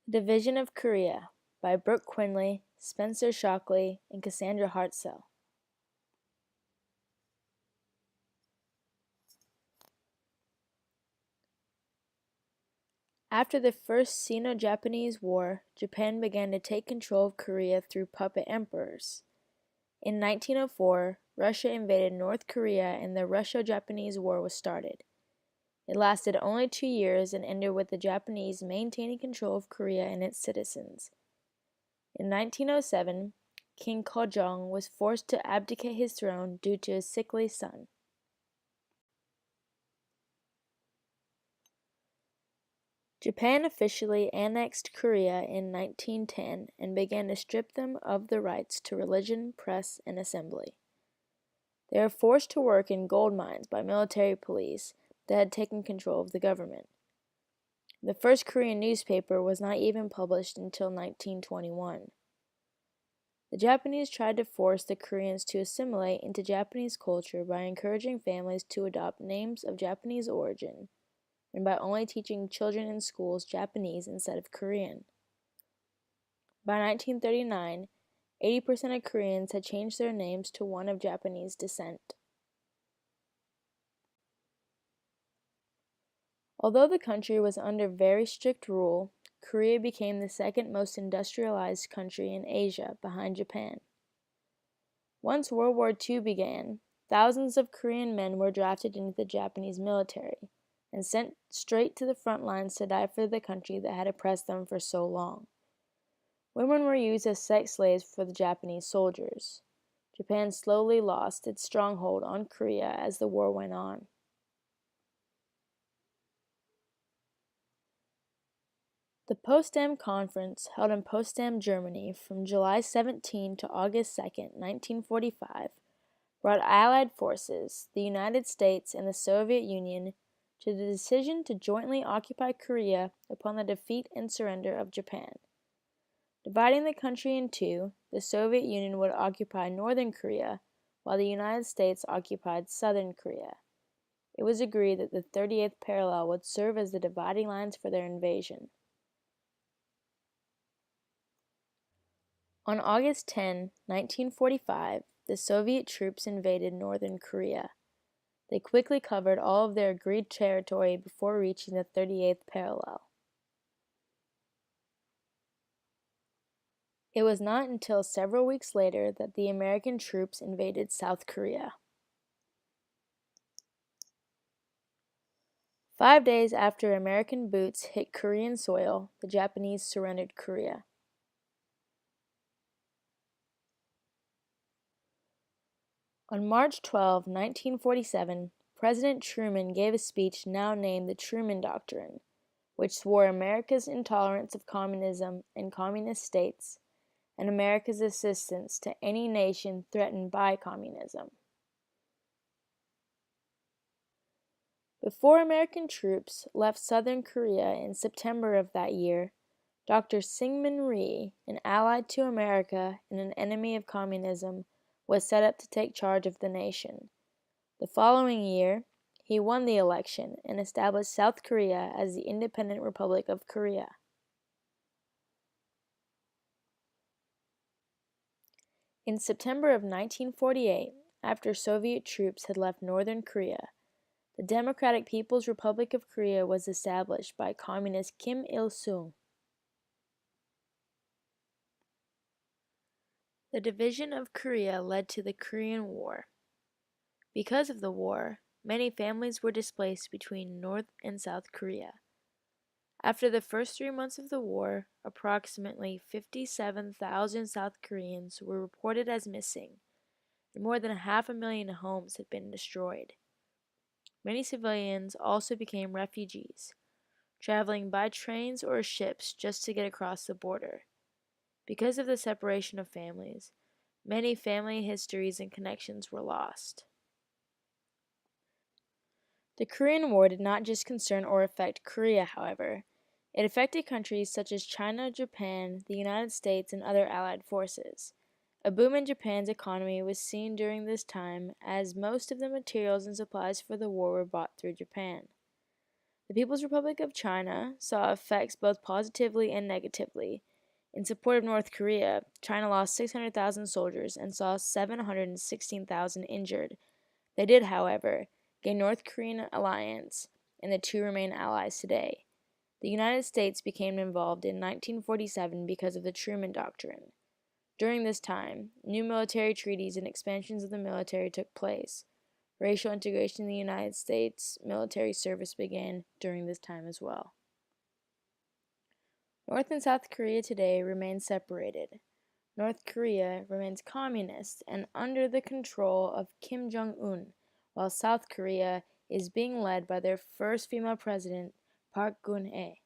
Division of Korea by Brooke Quinley, Spencer Shockley, and Cassandra Hartsell. After the First Sino-Japanese War, Japan began to take control of Korea through puppet emperors. In 1904, Russia invaded North Korea and the Russo-Japanese War was started. It lasted only 2 years and ended with the Japanese maintaining control of Korea and its citizens. In 1907, King Kojong was forced to abdicate his throne due to his sickly son. Japan officially annexed Korea in 1910 and began to strip them of the rights to religion, press, and assembly. They were forced to work in gold mines by military police that had taken control of the government. The first Korean newspaper was not even published until 1921. The Japanese tried to force the Koreans to assimilate into Japanese culture by encouraging families to adopt names of Japanese origin, and by only teaching children in schools Japanese instead of Korean. By 1939, 80% of Koreans had changed their names to one of Japanese descent. Although the country was under very strict rule, Korea became the second most industrialized country in Asia behind Japan. Once World War II began, thousands of Korean men were drafted into the Japanese military and sent straight to the front lines to die for the country that had oppressed them for so long. Women were used as sex slaves for the Japanese soldiers. Japan slowly lost its stronghold on Korea as the war went on. The Potsdam Conference, held in Potsdam, Germany, from July 17 to August 2, 1945, brought Allied forces, the United States and the Soviet Union, to the decision to jointly occupy Korea upon the defeat and surrender of Japan. Dividing the country in two, the Soviet Union would occupy northern Korea, while the United States occupied southern Korea. It was agreed that the 38th parallel would serve as the dividing lines for their invasion. On August 10, 1945, the Soviet troops invaded northern Korea. They quickly covered all of their agreed territory before reaching the 38th parallel. It was not until several weeks later that the American troops invaded South Korea. 5 days after American boots hit Korean soil, the Japanese surrendered Korea. On March 12, 1947, President Truman gave a speech now named the Truman Doctrine, which swore America's intolerance of communism and communist states, and America's assistance to any nation threatened by communism. Before American troops left southern Korea in September of that year, Dr. Syngman Rhee, an ally to America and an enemy of communism, was set up to take charge of the nation. The following year, he won the election and established South Korea as the independent Republic of Korea. In September of 1948, after Soviet troops had left northern Korea, the Democratic People's Republic of Korea was established by Communist Kim Il-sung. The division of Korea led to the Korean War. Because of the war, many families were displaced between North and South Korea. After the first 3 months of the war, approximately 57,000 South Koreans were reported as missing, and more than 500,000 homes had been destroyed. Many civilians also became refugees, traveling by trains or ships just to get across the border. Because of the separation of families, many family histories and connections were lost. The Korean War did not just concern or affect Korea, however. It affected countries such as China, Japan, the United States, and other Allied forces. A boom in Japan's economy was seen during this time, as most of the materials and supplies for the war were bought through Japan. The People's Republic of China saw effects both positively and negatively. In support of North Korea, China lost 600,000 soldiers and saw 716,000 injured. They did, however, gain North Korean alliance, and the two remain allies today. The United States became involved in 1947 because of the Truman Doctrine. During this time, new military treaties and expansions of the military took place. Racial integration in the United States military service began during this time as well. North and South Korea today remain separated. North Korea remains communist and under the control of Kim Jong-un, while South Korea is being led by their first female president, Park Geun-hye.